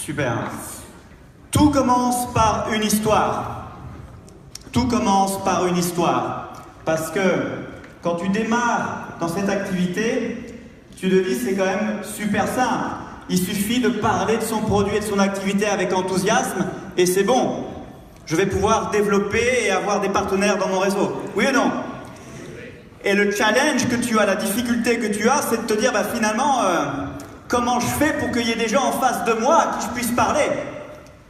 Super. Tout commence par une histoire. Tout commence par une histoire. Parce que quand tu démarres dans cette activité, tu te dis c'est quand même super simple. Il suffit de parler de son produit et de son activité avec enthousiasme et c'est bon. Je vais pouvoir développer et avoir des partenaires dans mon réseau. Oui ou non? Et le challenge que tu as, la difficulté que tu as, c'est de te dire finalement, comment je fais pour qu'il y ait des gens en face de moi à qui je puisse parler?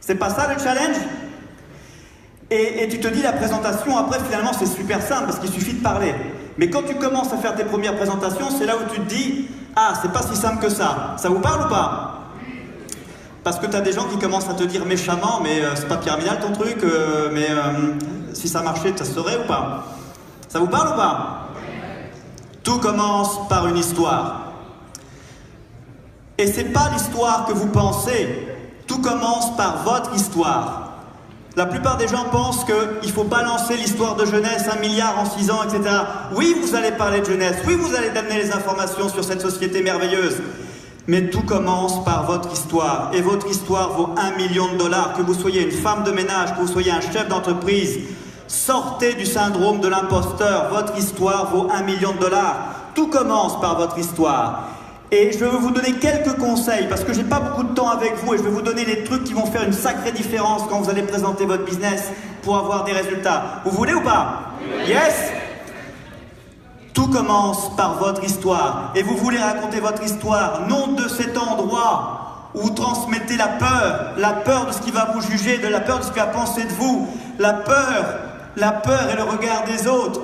C'est pas ça le challenge? Et tu te dis la présentation, après finalement c'est super simple parce qu'il suffit de parler. Mais quand tu commences à faire tes premières présentations, c'est là où tu te dis, ah c'est pas si simple que ça. Ça vous parle ou pas? Parce que tu as des gens qui commencent à te dire méchamment, mais c'est pas pyramidal ton truc, mais si ça marchait, ça se saurait ou pas? Ça vous parle ou pas? Tout commence par une histoire. Et c'est pas l'histoire que vous pensez. Tout commence par votre histoire. La plupart des gens pensent qu'il faut balancer l'histoire de jeunesse, 1 milliard en 6 ans, etc. Oui, vous allez parler de jeunesse. Oui, vous allez donner les informations sur cette société merveilleuse. Mais tout commence par votre histoire. Et votre histoire vaut 1 million de dollars. Que vous soyez une femme de ménage, que vous soyez un chef d'entreprise, sortez du syndrome de l'imposteur. Votre histoire vaut 1 million de dollars. Tout commence par votre histoire. Et je vais vous donner quelques conseils, parce que j'ai pas beaucoup de temps avec vous, et je vais vous donner des trucs qui vont faire une sacrée différence quand vous allez présenter votre business pour avoir des résultats. Vous voulez ou pas? Yes? Tout commence par votre histoire. Et vous voulez raconter votre histoire, non de cet endroit où vous transmettez la peur de ce qui va vous juger, de la peur de ce qui va penser de vous, la peur et le regard des autres,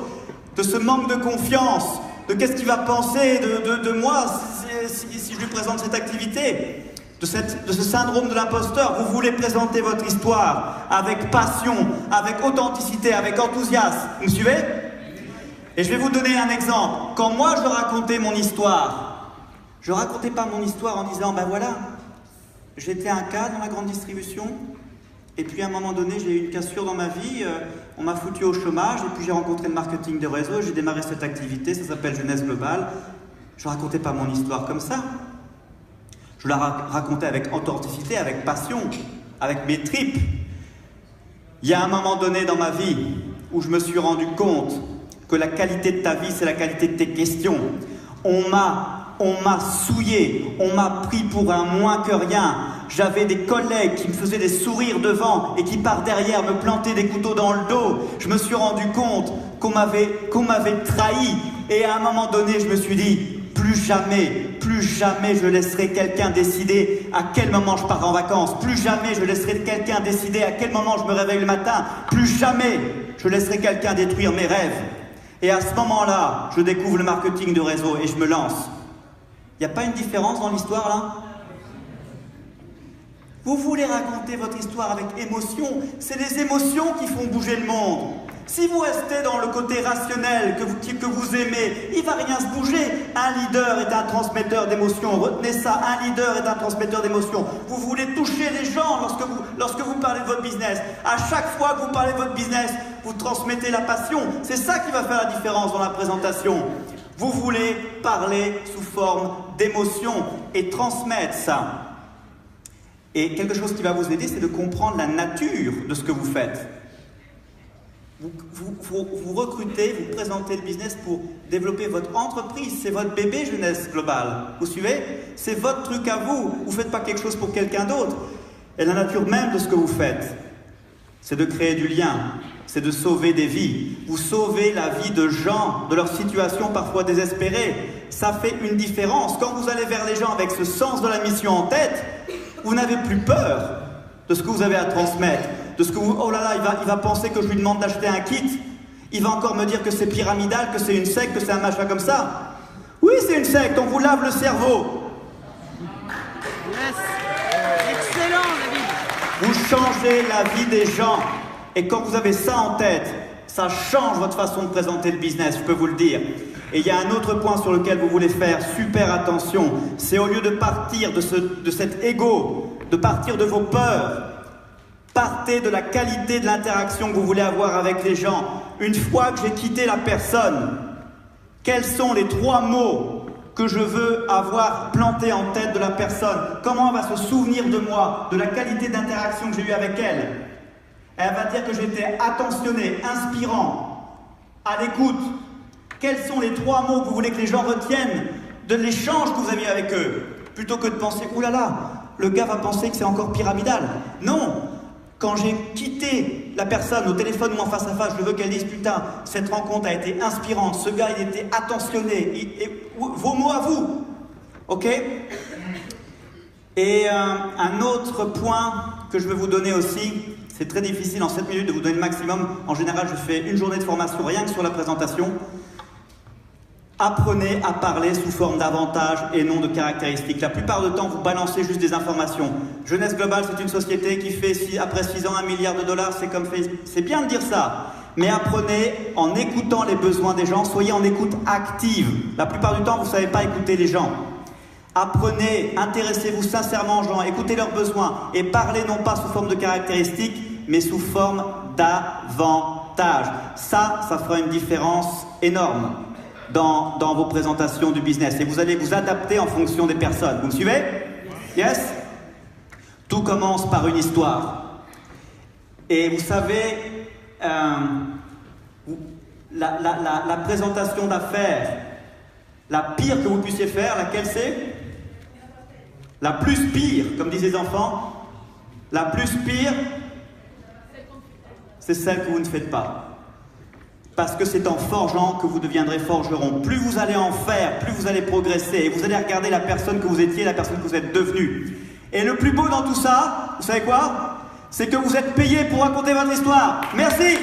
de ce manque de confiance, de qu'est-ce qu'il va penser de moi si je lui présente cette activité, de ce syndrome de l'imposteur. Vous voulez présenter votre histoire avec passion, avec authenticité, avec enthousiasme. Vous me suivez? Et je vais vous donner un exemple. Quand moi je racontais mon histoire, je racontais pas mon histoire en disant voilà, j'étais un cas dans la grande distribution, et puis à un moment donné j'ai eu une cassure dans ma vie, on m'a foutu au chômage, et puis j'ai rencontré le marketing de réseau, j'ai démarré cette activité, ça s'appelle Jeunesse Globale. Je ne racontais pas mon histoire comme ça. Je la racontais avec authenticité, avec passion, avec mes tripes. Il y a un moment donné dans ma vie où je me suis rendu compte que la qualité de ta vie, c'est la qualité de tes questions. On m'a souillé, on m'a pris pour un moins que rien. J'avais des collègues qui me faisaient des sourires devant et qui par derrière me plantaient des couteaux dans le dos. Je me suis rendu compte qu'on m'avait trahi. Et à un moment donné, je me suis dit, plus jamais je laisserai quelqu'un décider à quel moment je pars en vacances. Plus jamais je laisserai quelqu'un décider à quel moment je me réveille le matin. Plus jamais je laisserai quelqu'un détruire mes rêves. Et à ce moment-là, je découvre le marketing de réseau et je me lance. Il n'y a pas une différence dans l'histoire là? Vous voulez raconter votre histoire avec émotion, c'est les émotions qui font bouger le monde. Si vous restez dans le côté rationnel que vous aimez, il ne va rien se bouger. Un leader est un transmetteur d'émotions. Retenez ça, un leader est un transmetteur d'émotions. Vous voulez toucher les gens lorsque vous parlez de votre business. À chaque fois que vous parlez de votre business, vous transmettez la passion. C'est ça qui va faire la différence dans la présentation. Vous voulez parler sous forme d'émotion et transmettre ça. Et quelque chose qui va vous aider, c'est de comprendre la nature de ce que vous faites. Vous recrutez, vous présentez le business pour développer votre entreprise. C'est votre bébé Jeunesse Globale. Vous suivez? C'est votre truc à vous. Vous ne faites pas quelque chose pour quelqu'un d'autre. Et la nature même de ce que vous faites, c'est de créer du lien. C'est de sauver des vies. Vous sauvez la vie de gens, de leur situation parfois désespérée. Ça fait une différence. Quand vous allez vers les gens avec ce sens de la mission en tête, vous n'avez plus peur de ce que vous avez à transmettre. De ce que vous... Oh là là, il va penser que je lui demande d'acheter un kit. Il va encore me dire que c'est pyramidal, que c'est une secte, que c'est un machin comme ça. Oui, c'est une secte, on vous lave le cerveau. Yes. Excellent, David. Vous changez la vie des gens. Et quand vous avez ça en tête, ça change votre façon de présenter le business, je peux vous le dire. Et il y a un autre point sur lequel vous voulez faire super attention. C'est au lieu de partir de cet ego, de partir de vos peurs, partez de la qualité de l'interaction que vous voulez avoir avec les gens. Une fois que j'ai quitté la personne, quels sont les 3 mots que je veux avoir planté en tête de la personne. Comment elle va se souvenir de moi, de la qualité d'interaction que j'ai eue avec elle. Elle va dire que j'étais attentionné, inspirant, à l'écoute. Quels sont les 3 mots que vous voulez que les gens retiennent de l'échange que vous avez avec eux? Plutôt que de penser, oulala, le gars va penser que c'est encore pyramidal. Non! Quand j'ai quitté la personne au téléphone ou en face à face, je veux qu'elle dise, putain, cette rencontre a été inspirante, ce gars il était attentionné, vos mots à vous. Ok? Et un autre point que je veux vous donner aussi, c'est très difficile en 7 minutes de vous donner le maximum. En général, je fais une journée de formation rien que sur la présentation. Apprenez à parler sous forme d'avantages et non de caractéristiques. La plupart du temps, vous balancez juste des informations. Jeunesse Globale, c'est une société qui fait, après 6 ans, $1 milliard. C'est bien de dire ça. Mais apprenez en écoutant les besoins des gens. Soyez en écoute active. La plupart du temps, vous ne savez pas écouter les gens. Apprenez, intéressez-vous sincèrement aux gens, écoutez leurs besoins et parlez non pas sous forme de caractéristiques, mais sous forme d'avantages. Ça fera une différence énorme dans vos présentations du business. Et vous allez vous adapter en fonction des personnes. Vous me suivez? Yes? Tout commence par une histoire. Et vous savez, la présentation d'affaires, la pire que vous puissiez faire, laquelle c'est? La plus pire, comme disent les enfants. La plus pire, c'est celle que vous ne faites pas. Parce que c'est en forgeant que vous deviendrez forgeron. Plus vous allez en faire, plus vous allez progresser. Et vous allez regarder la personne que vous étiez, la personne que vous êtes devenue. Et le plus beau dans tout ça, vous savez quoi? C'est que vous êtes payé pour raconter votre histoire. Merci!